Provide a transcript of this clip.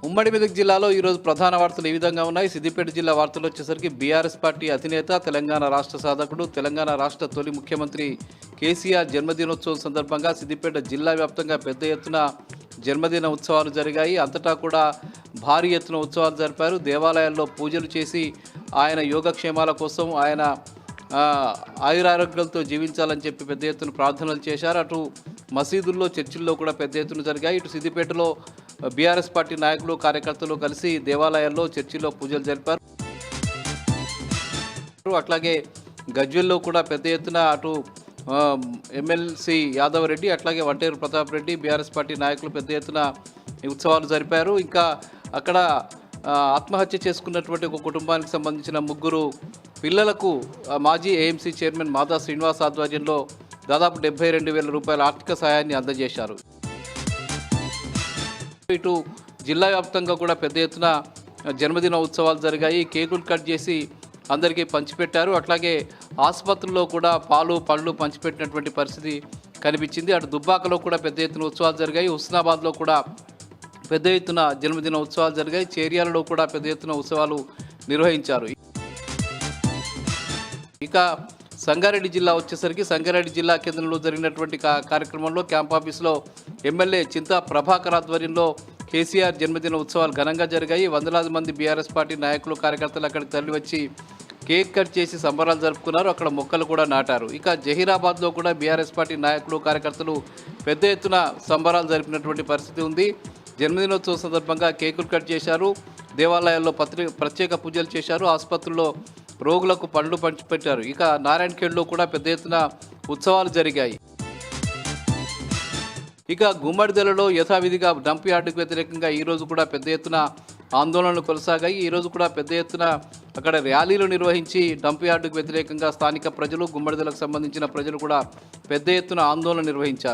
ఉమ్మడి మెదక్ జిల్లాలో ఈరోజు ప్రధాన వార్తలు ఈ విధంగా ఉన్నాయి. సిద్దిపేట జిల్లా వార్తలు వచ్చేసరికి బీఆర్ఎస్ పార్టీ అధినేత, తెలంగాణ రాష్ట్ర సాధకుడు, తెలంగాణ రాష్ట్ర తొలి ముఖ్యమంత్రి కేసీఆర్ జన్మదినోత్సవం సందర్భంగా సిద్దిపేట జిల్లా వ్యాప్తంగా పెద్ద ఎత్తున జన్మదిన ఉత్సవాలు జరిగాయి. అంతటా కూడా భారీ ఎత్తున ఉత్సవాలు జరిపారు. దేవాలయాల్లో పూజలు చేసి ఆయన యోగక్షేమాల కోసం, ఆయన ఆయురారోగ్యాలతో జీవించాలని చెప్పి పెద్ద ఎత్తున ప్రార్థనలు చేశారు. అటు మసీదుల్లో, చర్చిల్లో కూడా పెద్ద ఎత్తున జరిగాయి. ఇటు సిద్దిపేటలో బీఆర్ఎస్ పార్టీ నాయకులు, కార్యకర్తలు కలిసి దేవాలయాల్లో, చర్చిల్లో పూజలు జరిపారు. అట్లాగే గజ్వెల్లో కూడా పెద్ద ఎత్తున అటు ఎమ్మెల్సీ యాదవ్ రెడ్డి, అట్లాగే వంటేరు ప్రతాప్ రెడ్డి, బీఆర్ఎస్ పార్టీ నాయకులు పెద్ద ఎత్తున ఉత్సవాలు జరిపారు. ఇంకా అక్కడ ఆత్మహత్య చేసుకున్నటువంటి ఒక కుటుంబానికి సంబంధించిన 3 పిల్లలకు మాజీ ఏఎంసీ చైర్మన్ మాదా శ్రీనివాస్ ఆధ్వర్యంలో దాదాపు 72,000 రూపాయల ఆర్థిక సహాయాన్ని అందజేశారు. ఇటు జిల్లా వ్యాప్తంగా కూడా పెద్ద ఎత్తున జన్మదిన ఉత్సవాలు జరిగాయి. కేకులు కట్ చేసి అందరికీ పంచిపెట్టారు. అట్లాగే ఆసుపత్రుల్లో కూడా పాలు, పళ్ళు పంచిపెట్టినటువంటి పరిస్థితి కనిపించింది. అటు దుబ్బాకలో కూడా పెద్ద ఎత్తున ఉత్సవాలు జరిగాయి. హుస్నాబాద్లో కూడా పెద్ద ఎత్తున జన్మదిన ఉత్సవాలు జరిగాయి. చేర్యాలలో కూడా పెద్ద ఎత్తున ఉత్సవాలు నిర్వహించారు. ఇక సంగారెడ్డి జిల్లా వచ్చేసరికి సంగారెడ్డి జిల్లా కేంద్రంలో జరిగినటువంటి కార్యక్రమంలో క్యాంప్ ఆఫీసులో ఎమ్మెల్యే చింతా ప్రభాకర్ ఆధ్వర్యంలో కేసీఆర్ జన్మదిన ఉత్సవాలు ఘనంగా జరిగాయి. వందలాది మంది బీఆర్ఎస్ పార్టీ నాయకులు, కార్యకర్తలు అక్కడికి తరలివచ్చి కేక్ కట్ చేసి సంబరాలు జరుపుకున్నారు. అక్కడ మొక్కలు కూడా నాటారు. ఇక జహీరాబాద్లో కూడా బీఆర్ఎస్ పార్టీ నాయకులు, కార్యకర్తలు పెద్ద ఎత్తున సంబరాలు జరిపినటువంటి పరిస్థితి ఉంది. జన్మదినోత్సవం సందర్భంగా కేకులు కట్ చేశారు. దేవాలయాల్లో ప్రత్యేక పూజలు చేశారు. ఆసుపత్రుల్లో రోగులకు పండ్లు పంచిపెట్టారు. ఇక నారాయణఖేడ్లో కూడా పెద్ద ఎత్తున ఉత్సవాలు జరిగాయి. ఇక గుమ్మడిదలలో యథావిధిగా డంప్ యార్డుకు వ్యతిరేకంగా ఈరోజు కూడా పెద్ద ఎత్తున ఆందోళనలు కొనసాగాయి. ఈరోజు కూడా పెద్ద ఎత్తున అక్కడ ర్యాలీలు నిర్వహించి డంప్ యార్డుకు వ్యతిరేకంగా స్థానిక ప్రజలు, గుమ్మడిదలకు సంబంధించిన ప్రజలు కూడా పెద్ద ఎత్తున ఆందోళన నిర్వహించారు.